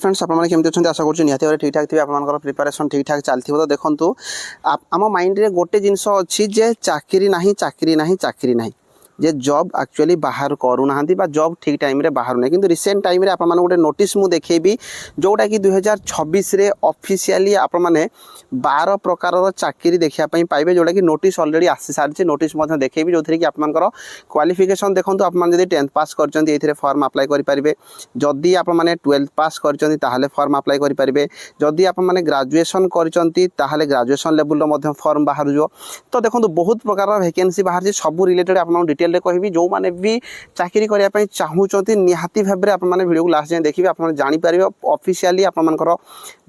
Friends आपने केमती अच्छा आशा करूँ निहाती भाव ठीक ठाक थे आप प्रिपेरेसन ठीक ठाक चलती तो देखो आम माइंड रे गोटे जिनस अच्छी जे चाकरी नहीं चाकरी नहीं चाकरी नहीं जे जॉब एक्चुअली बाहर करूना जॉब ठीक टाइम रे बाहर नहीं किंतु रिसेंट टाइम रे आपन गोटे नोटिस मु देखेबी जोटा कि 2026 रे ऑफिशियली आपन माने 12 प्रकार चाकरी देखा पाइबे जोटा कि नोटिस ऑलरेडी आसी सारी नोटिस देखेबी जो कि आपनकर क्वालिफिकेशन देखो आप 10th पास कर फॉर्म अप्लाई करेंगे जदि आप 12th पास कर फॉर्म अप्लाई करेंगे जदि आप ग्रेजुएशन कर ग्रेजुएशन लेवल फॉर्म बाहर जो तो देखो बहुत प्रकार वैकेंसी बाहर सब रिलेटेड आप डिटेल कहबी जो मैंने भी चाकरी करने चाहूँगी निहाती भाव में आपने वीडियो को लास्ट जाए देखिए आप जापर ऑफिशियली आपर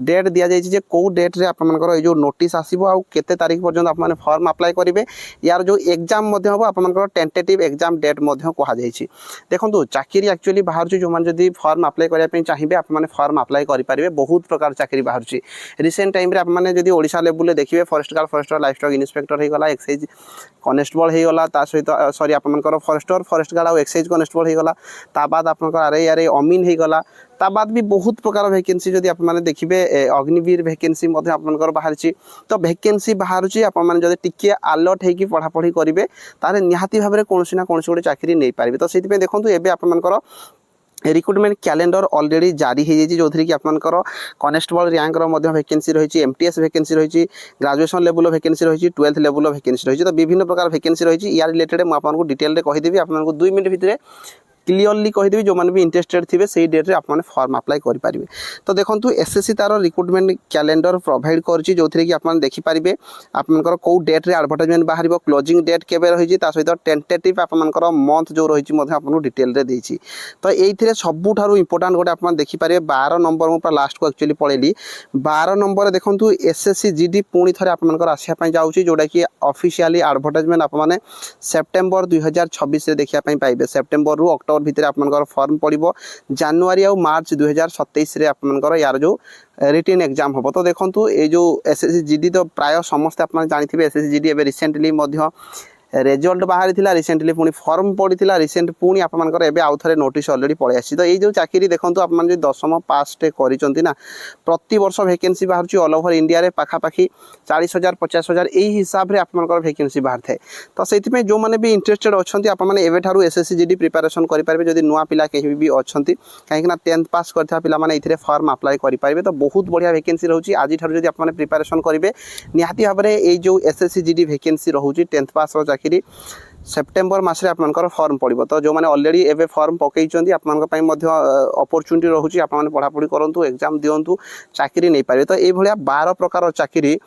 डेट दि जाए कौ डेट रे आपर जो नोटिस आसो आउ केते तारीख पर्यंत आप फॉर्म अप्लाई करेंगे यार जो एग्जाम हम आपर टेंटेटिव एग्जाम डेट कहुई देखो चाकरी एक्चुअली बाहर जो मैंने जब फॉर्म अप्लाई करने चाहिए आप फॉर्म अप्लाई करेंगे बहुत प्रकार चाकरी बाहर रिसेंट टाइम आपने जब ओडिशा लेवल देखिए forest guard life stock inspector होगा एक्साइज कनेस्टेबल होगा सहित सॉरी आपर फॉरेस्ट गार्ड और एक्साइज कनेस्टेबल होगा ता बाद आप आर अमीन होगा ता बाद भी बहुत प्रकार वैकेंसी जब आप देखिए अग्निवीर वैकेंसी आपंकर बाहर तो वैकेंसी बाहर आप टिके अलर्ट होगी पढ़ापढ़ी करेंगे तार निहाती भाव में कौन ना कौन गोटे चाकरी नहीं पारे तो से देखो एवं आपर रिक्रुटमेंट कैलेंडर ऑलरेडी जारी हो जाए जो कि आपर कनेस्टेबल रैंक वैकेंसी रही एमटीएस वैकेंसी रही ग्रेजुएशन लेवल वैकेंसी रही 12th लेवल वैकेंसी रही तो विभिन्न प्रकार वैकेंसी रही यार रिलेटेड मुझे डिटेल में कहीदेवी आपको 2 मिनट भितर क्लीयरली कहीदेवी जो मैंने भी इंटरेस्टेड थे से डेट रे आपने फॉर्म अप्लाई करेंगे तो देखो एसएससी तार रिक्रुटमेंट कैलेंडर प्रोवाइड करछि जो कि आप देखिपारे आपंकर कौ डेट रे एडवर्टाइजमेंट बाहर क्लोजिंग डेट केबे रही सहित टेंटेटिव आपंकर मंथ जो रही आपको डिटेल रे देछि तो ये सबुठारु इंपोर्टाट गोटे आप देखिपारे 12 नंबर मुझे लास्ट को एक्चुअली पढ़ेली 12 नंबर देखो एसएससी जीडी पुणी थे आपंकर आसापा जाऊँगी जोटा कि ऑफिशियली एडवर्टाइजमेंट आपने सेप्टेम्बर 2026 देखा पाइबे सेप्टेम्बर रु अक्टोबर भितर आपनकर फॉर्म पड़ो जानुआरी और मार्च 2027 रे आपनकर यार जो रिटन एग्जाम हम तो देखो ये जो एसएससी जीडी तो प्राय समस्त आप जानते एसएससी जीडी एवं रिसेंटली रेजल्ट बाहरी थिला रिसेंटली पुणी फॉर्म पड़ता रिसेंट पुणी आपंकर एवं आउ थे नोटिस ऑलरेडी पलि आसी तो ये जो चाकरी देखो आप 10th पास करना प्रति वर्ष वैकेंसी बाहर ऑल ओवर इंडिया रे पाखापाखि 40,000 50,000 यही हिसाब से आपंकर वैकेंसी बाहर थाए तो से जो मैंने भी इंटरेस्टेड अच्छा आपठार एसएससी जीडी प्रिपेरेसन करेंगे जब नुआ पिला कहीं भी अच्छा कहीं 10th पास करता पिला ये फॉर्म अप्लाई करेंगे तो बहुत बढ़िया वैकेंसी रोचे आज जब आप प्रिपेरेसन करेंगे निहाती भाव में ये जो एसएससी जीडी वैकेंसी रोचे 10th पास चाकरी सेप्टेम्बर मसरे आपंकर फॉर्म पड़ो तो जो मैंने ऑलरेडी एवं फॉर्म पकई अपॉर्चुनिटी रोचे आप पढ़ापढ़ी करूँ एग्जाम दिंतु चाकरी नहीं पारे तो ये 12 प्रकार चाकरी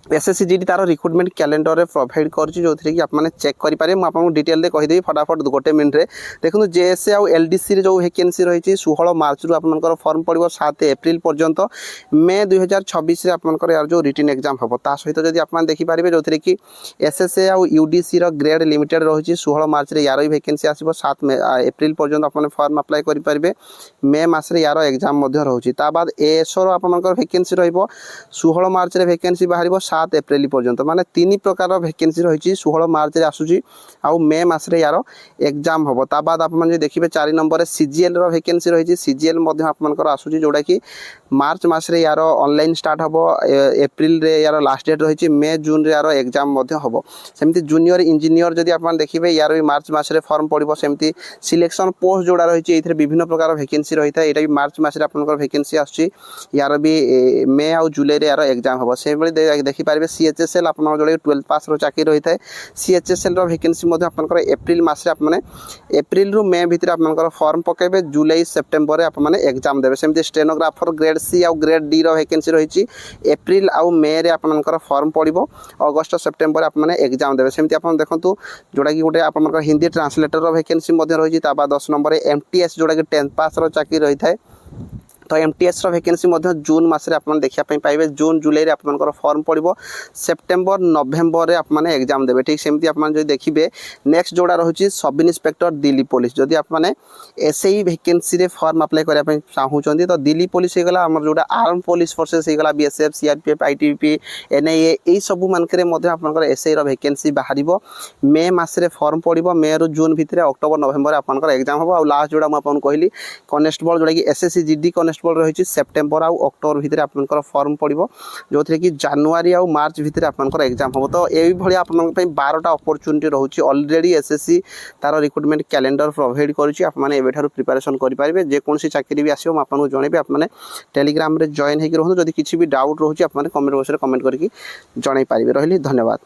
एसएससी जीडी तार रिक्रुटमेंट कैलेंडर रे प्रोवाइड करछि जो कि आप चेक करेंगे मुझे आपको डिटेल में कहीदेवी फटाफट गोटे मिनट रे देखो जेएसए आउ एलडीसी रे जो वैकेंसी रही 16 मार्च रु आपनकर फॉर्म पड़ो 7 एप्रिल पर्यंत मे 2026 आपनकर यार जो रिटन एग्जाम हम ता सहित जब आप देखिपारे जो कि एसएसए आउ यूडीसी रो ग्रेड लिमिटेड रही 16 मार्च रे यार वैकेंसी आसो 7 एप्रिल पर्यंत आप फॉर्म अप्लाई करेंगे मे मसरे यार एग्जाम रोचे ता बाद एएसओ आपनकर वैकेंसी रहिबो 16 मार्च रे वैकेंसी बाहर 7 एप्रिल पर्यंत माने 3 प्रकार वैकेंसी रही 16 मार्च रे आसुची आउ मे मसरे यार एग्जाम हम ता बाद आप देखिए 4 नंबर रे सीजीएल रो वैकेंसी रही सीजीएल आपनकर आसुची जोड़ा कि मार्च मसरे यार ऑनलाइन स्टार्ट हम एप्रिल रे यार लास्ट डेट रही मे जून रे यार एग्जाम हम सेमती जूनियर इंजीनियर जदि आप देखिए यार भी मार्च मसरे फॉर्म पड़ो सेमती सिलेक्शन पोस्ट जोड़ा रही है विभिन्न प्रकार वैकेंसी रही है ये भी मार्च मसरे आपनकर वैकेंसी आसुची यार भी मे आउ जुलाई रे यार एग्जाम हम से देखिपारे सीएचएसएल आप जो 12th पास चाकरी रही है सीएचएसएल वैकेंसी आपंकर एप्रिल मसरे आप एप्रिल रु मे भितर आपंकर फॉर्म पकेबे जुलाई सेप्टेम्बर आप एग्जाम देवे सेमती स्टेनोग्राफर ग्रेड सी आउ ग्रेड डी रो वैकेंसी रही एप्रिल आउ मे रे आपंकर फॉर्म पड़ो अगस्ट सेप्टेम्बर आप एग्जाम देवे सेमती आप देखो जोड़ा कि गोटे आपंकर हिंदी ट्रांसलेटर वैकेंसी रही 10 नंबर एमटीएस जोड़ा कि 10th पास चाकरी रही है तो एमटीएस वैकेंसी जून मसरे आप देखा पाइबे जून जुलाई आपंकर फॉर्म पड़ो सेप्टेम्बर नवेम्बर रे आप एग्जाम देवे ठीक सेमती आप देखिए नेक्स्ट जोड़ा रही सब इन्स्पेक्टर दिल्ली पुलिस जदि आप एसआई वैकेंसी रे फॉर्म अप्लाई करने चाहूँगी तो दिल्ली पुलिस होगा आम जोड़ा आर्म पुलिस फोर्सेस होगा बीएसएफ सीआरपीएफ आईटीबीपी एनआईए यही सब मानक आपंकर एसआई वैकेंसी बाहर मे मसरे फॉर्म पड़ो मे रु जून भितर अक्टोबर नवेम्बर आपंकर एग्जाम हम और लास्ट जोड़ा मुझे कहली कनेस्टेबल जोड़ा कि एसएससी जीडी कनेस्टेबल रही सेप्टेम्बर आउ अक्टोबर भितर आपनकर फॉर्म पड़ो जो थी कि जनवरी आउ मार्च भितर आपनकर एग्जाम हम तो यही आप 12टा अपॉर्चुनिटी रोचे ऑलरेडी एसएससी तार रिक्रुटमेंट कैलेंडर प्रोवाइड करुच्ची आपने एवं प्रिपरेशन करेंगे जेकोसी चाकरी भी आसो आपको जनइबी आपने टेलीग्राम रे जॉइन होकर रुहतु जदि किसी भी डाउट रोचे आपने कमेंट बॉक्स में कमेंट करके जन पारे रही धन्यवाद।